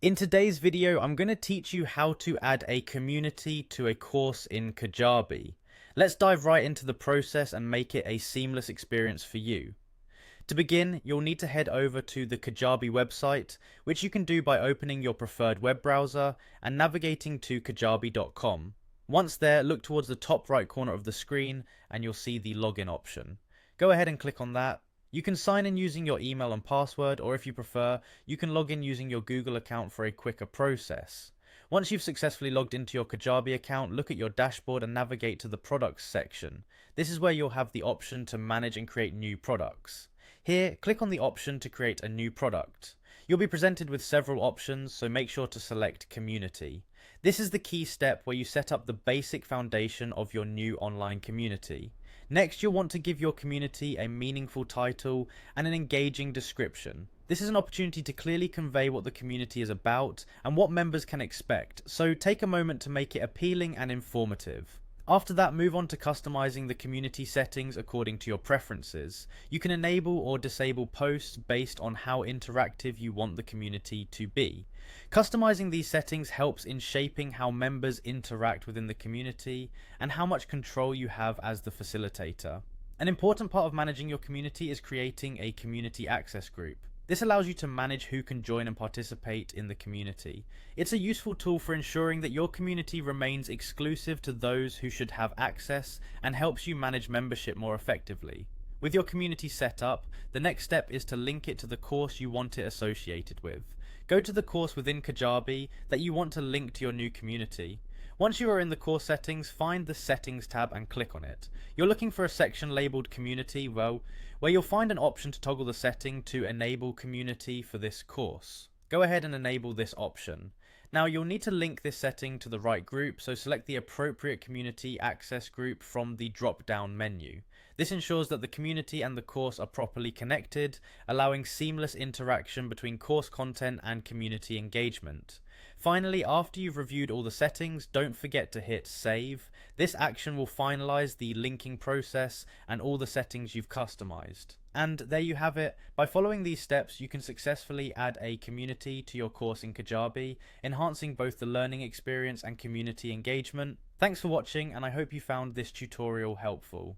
In today's video, I'm going to teach you how to add a community to a course in Kajabi. Let's dive right into the process and make it a seamless experience for you. To begin, you'll need to head over to the Kajabi website, which you can do by opening your preferred web browser and navigating to kajabi.com. Once there, look towards the top right corner of the screen and you'll see the login option. Go ahead and click on that. You can sign in using your email and password, or if you prefer, you can log in using your Google account for a quicker process. Once you've successfully logged into your Kajabi account, look at your dashboard and navigate to the products section. This is where you'll have the option to manage and create new products. Here, click on the option to create a new product. You'll be presented with several options, so make sure to select Community. This is the key step where you set up the basic foundation of your new online community. Next, you'll want to give your community a meaningful title and an engaging description. This is an opportunity to clearly convey what the community is about and what members can expect, so take a moment to make it appealing and informative. After that, move on to customizing the community settings according to your preferences. You can enable or disable posts based on how interactive you want the community to be. Customizing these settings helps in shaping how members interact within the community and how much control you have as the facilitator. An important part of managing your community is creating a community access group. This allows you to manage who can join and participate in the community. It's a useful tool for ensuring that your community remains exclusive to those who should have access and helps you manage membership more effectively. With your community set up, the next step is to link it to the course you want it associated with. Go to the course within Kajabi that you want to link to your new community. Once you are in the course settings, find the Settings tab and click on it. You're looking for a section labeled Community, where you'll find an option to toggle the setting to enable community for this course. Go ahead and enable this option. Now you'll need to link this setting to the right group, so select the appropriate community access group from the drop-down menu. This ensures that the community and the course are properly connected, allowing seamless interaction between course content and community engagement. Finally, after you've reviewed all the settings, don't forget to hit save. This action will finalize the linking process and all the settings you've customized. And there you have it. By following these steps, you can successfully add a community to your course in Kajabi, enhancing both the learning experience and community engagement. Thanks for watching, and I hope you found this tutorial helpful.